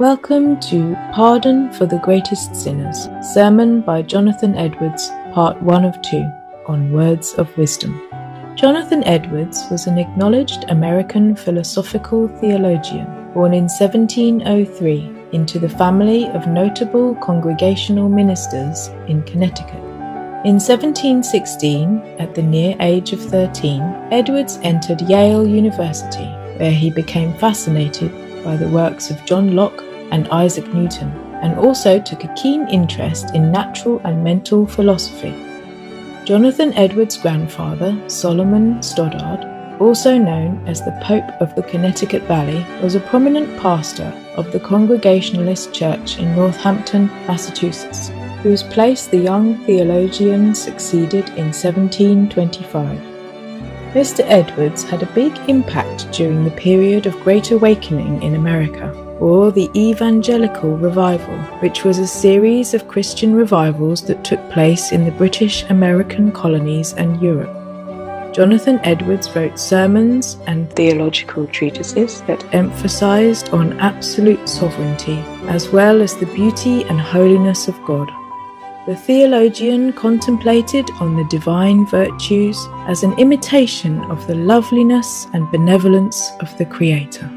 Welcome to Pardon for the Greatest Sinners, sermon by Jonathan Edwards, part 1 of 2, on Words of Wisdom. Jonathan Edwards was an acknowledged American philosophical theologian, born in 1703 into the family of notable Congregational ministers in Connecticut. In 1716, at the near age of 13, Edwards entered Yale University, where he became fascinated by the works of John Locke and Isaac Newton, and also took a keen interest in natural and mental philosophy. Jonathan Edwards' grandfather, Solomon Stoddard, also known as the Pope of the Connecticut Valley, was a prominent pastor of the Congregationalist Church in Northampton, Massachusetts, whose place the young theologian succeeded in 1725. Mr. Edwards had a big impact during the period of Great Awakening in America, or the Evangelical Revival, which was a series of Christian revivals that took place in the British American colonies and Europe. Jonathan Edwards wrote sermons and theological treatises that emphasized on absolute sovereignty, as well as the beauty and holiness of God. The theologian contemplated on the divine virtues as an imitation of the loveliness and benevolence of the Creator.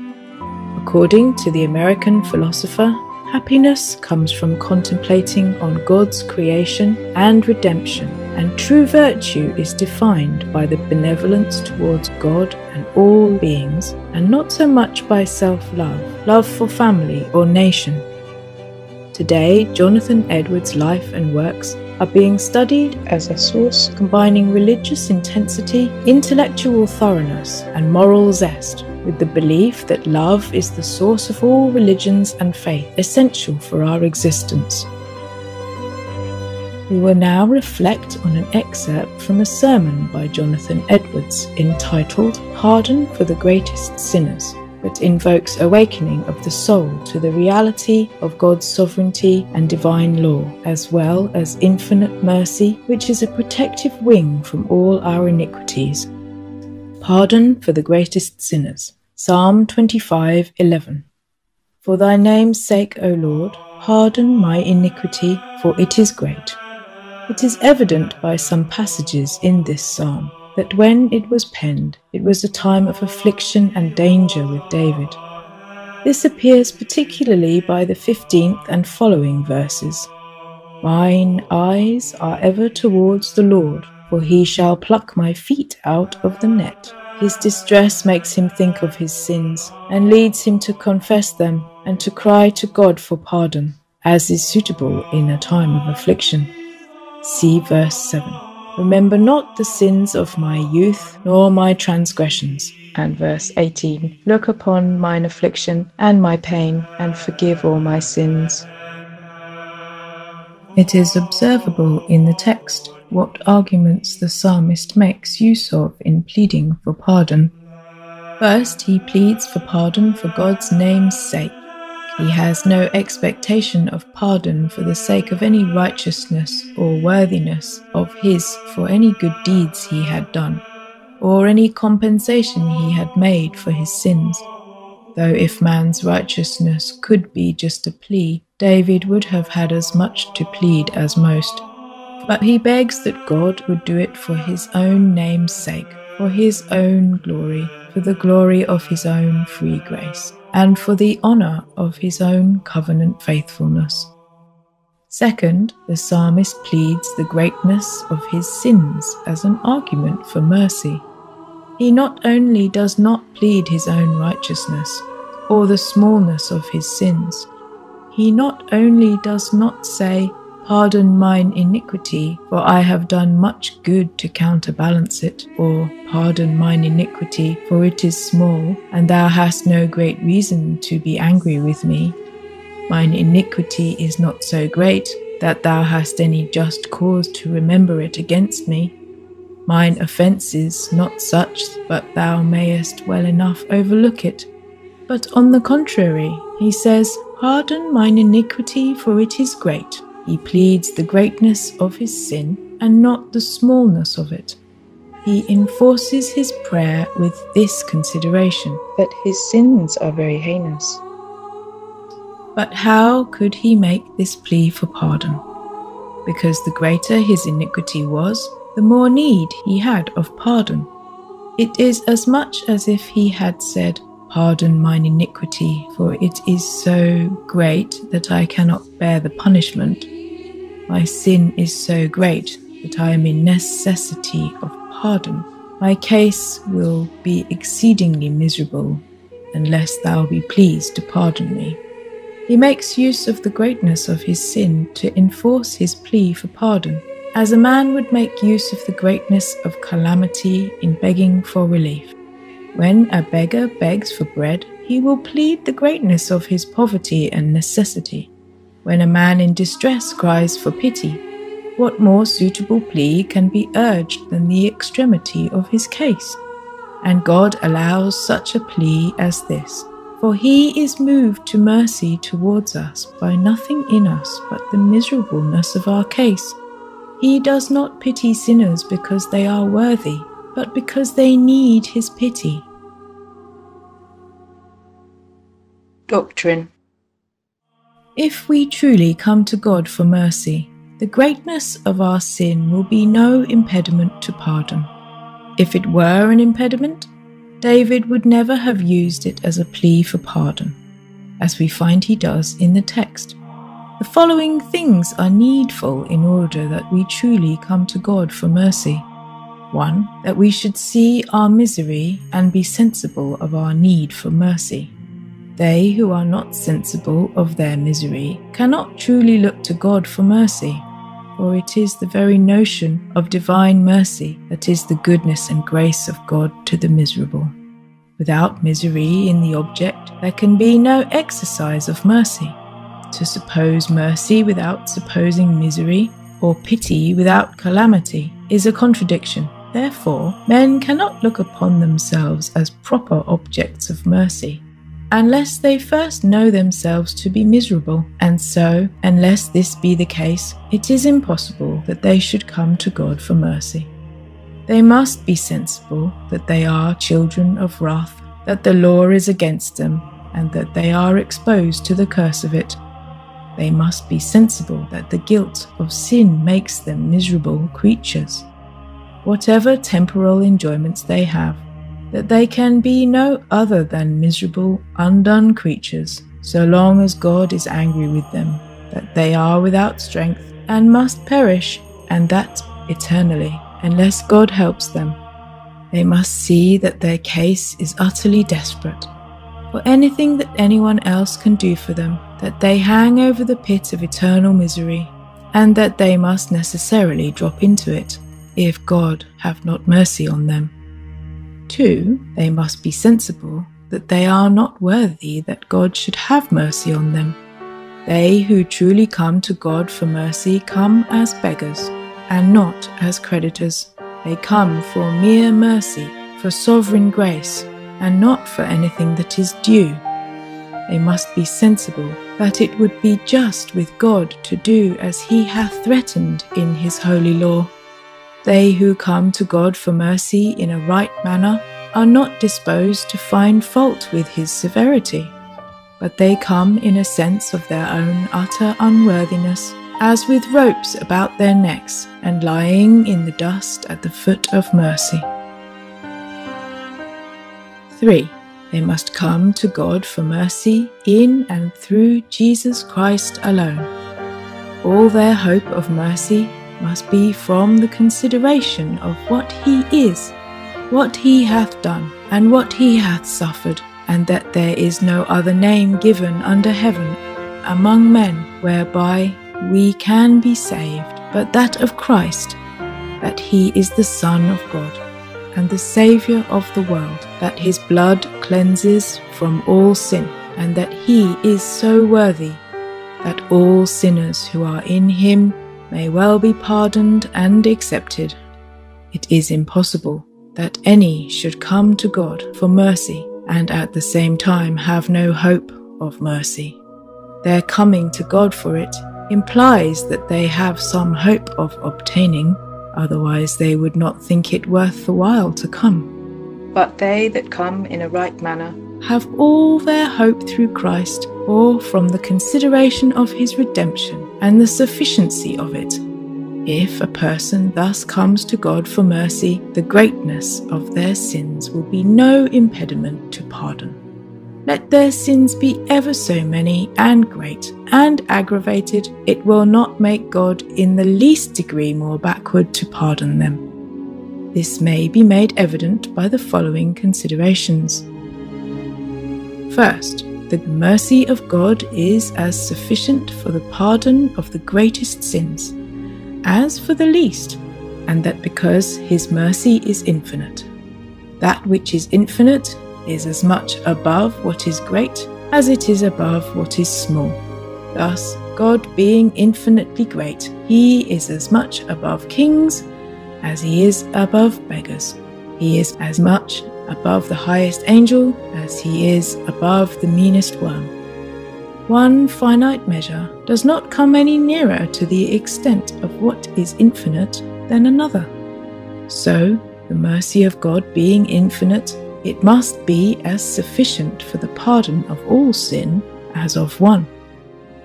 According to the American philosopher, happiness comes from contemplating on God's creation and redemption, and true virtue is defined by the benevolence towards God and all beings, and not so much by self-love, love for family or nation. Today, Jonathan Edwards' life and works are being studied as a source combining religious intensity, intellectual thoroughness, and moral zest, with the belief that love is the source of all religions and faith, essential for our existence. We will now reflect on an excerpt from a sermon by Jonathan Edwards entitled Pardon for the Greatest Sinners, that invokes awakening of the soul to the reality of God's sovereignty and divine law, as well as infinite mercy, which is a protective wing from all our iniquities. Pardon for the Greatest Sinners. Psalm 25:11. For thy name's sake, O Lord, pardon my iniquity, for it is great. It is evident by some passages in this psalm that when it was penned, it was a time of affliction and danger with David. This appears particularly by the 15th and following verses. Mine eyes are ever towards the Lord, for he shall pluck my feet out of the net. His distress makes him think of his sins, and leads him to confess them and to cry to God for pardon, as is suitable in a time of affliction. See verse 7. Remember not the sins of my youth, nor my transgressions. And verse 18. Look upon mine affliction and my pain, and forgive all my sins. It is observable in the text what arguments the psalmist makes use of in pleading for pardon. First, he pleads for pardon for God's name's sake. He has no expectation of pardon for the sake of any righteousness or worthiness of his for any good deeds he had done, or any compensation he had made for his sins. Though if man's righteousness could be just a plea, David would have had as much to plead as most. But he begs that God would do it for his own name's sake, for his own glory, for the glory of his own free grace, and for the honor of his own covenant faithfulness. Second, the psalmist pleads the greatness of his sins as an argument for mercy. He not only does not plead his own righteousness, or the smallness of his sins, he not only does not say, pardon mine iniquity, for I have done much good to counterbalance it, or pardon mine iniquity, for it is small, and thou hast no great reason to be angry with me. Mine iniquity is not so great that thou hast any just cause to remember it against me. Mine offence is not such, but thou mayest well enough overlook it. But on the contrary, he says, pardon mine iniquity, for it is great. He pleads the greatness of his sin and not the smallness of it. He enforces his prayer with this consideration, that his sins are very heinous. But how could he make this plea for pardon? Because the greater his iniquity was, the more need he had of pardon. It is as much as if he had said, "Pardon mine iniquity, for it is so great that I cannot bear the punishment. My sin is so great that I am in necessity of pardon. My case will be exceedingly miserable, unless thou be pleased to pardon me." He makes use of the greatness of his sin to enforce his plea for pardon, as a man would make use of the greatness of calamity in begging for relief. When a beggar begs for bread, he will plead the greatness of his poverty and necessity. When a man in distress cries for pity, what more suitable plea can be urged than the extremity of his case? And God allows such a plea as this, for he is moved to mercy towards us by nothing in us but the miserableness of our case. He does not pity sinners because they are worthy, but because they need his pity. Doctrine. If we truly come to God for mercy, the greatness of our sin will be no impediment to pardon. If it were an impediment, David would never have used it as a plea for pardon, as we find he does in the text. The following things are needful in order that we truly come to God for mercy. 1. That we should see our misery and be sensible of our need for mercy. They who are not sensible of their misery cannot truly look to God for mercy, for it is the very notion of divine mercy that is the goodness and grace of God to the miserable. Without misery in the object, there can be no exercise of mercy. To suppose mercy without supposing misery, or pity without calamity, is a contradiction. Therefore, men cannot look upon themselves as proper objects of mercy, unless they first know themselves to be miserable, and so, unless this be the case, it is impossible that they should come to God for mercy. They must be sensible that they are children of wrath, that the law is against them, and that they are exposed to the curse of it. They must be sensible that the guilt of sin makes them miserable creatures. Whatever temporal enjoyments they have, that they can be no other than miserable, undone creatures, so long as God is angry with them, that they are without strength and must perish, and that eternally, unless God helps them. They must see that their case is utterly desperate. For anything that anyone else can do for them, that they hang over the pit of eternal misery, and that they must necessarily drop into it, if God have not mercy on them. 2. They must be sensible that they are not worthy that God should have mercy on them. They who truly come to God for mercy come as beggars, and not as creditors. They come for mere mercy, for sovereign grace, and not for anything that is due. They must be sensible that it would be just with God to do as he hath threatened in his holy law. They who come to God for mercy in a right manner are not disposed to find fault with his severity, but they come in a sense of their own utter unworthiness, as with ropes about their necks and lying in the dust at the foot of mercy. 3. They must come to God for mercy in and through Jesus Christ alone. All their hope of mercy must be from the consideration of what he is, what he hath done, and what he hath suffered, and that there is no other name given under heaven among men whereby we can be saved, but that of Christ, that he is the Son of God, and the Saviour of the world, that his blood cleanses from all sin, and that he is so worthy that all sinners who are in him may well be pardoned and accepted. It is impossible that any should come to God for mercy and at the same time have no hope of mercy. Their coming to God for it implies that they have some hope of obtaining, otherwise they would not think it worth the while to come. But they that come in a right manner have all their hope through Christ, or from the consideration of his redemption and the sufficiency of it. If a person thus comes to God for mercy, the greatness of their sins will be no impediment to pardon. Let their sins be ever so many and great and aggravated, it will not make God in the least degree more backward to pardon them. This may be made evident by the following considerations. First, the mercy of God is as sufficient for the pardon of the greatest sins as for the least, and that because his mercy is infinite. That which is infinite is as much above what is great as it is above what is small. Thus, God being infinitely great, he is as much above kings as he is above beggars. He is as much above the highest angel as he is above the meanest worm. One finite measure does not come any nearer to the extent of what is infinite than another. So, the mercy of God being infinite, it must be as sufficient for the pardon of all sin as of one.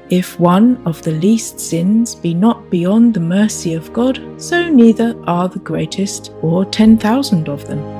If one of the least sins be not beyond the mercy of God, so neither are the greatest or 10,000 of them.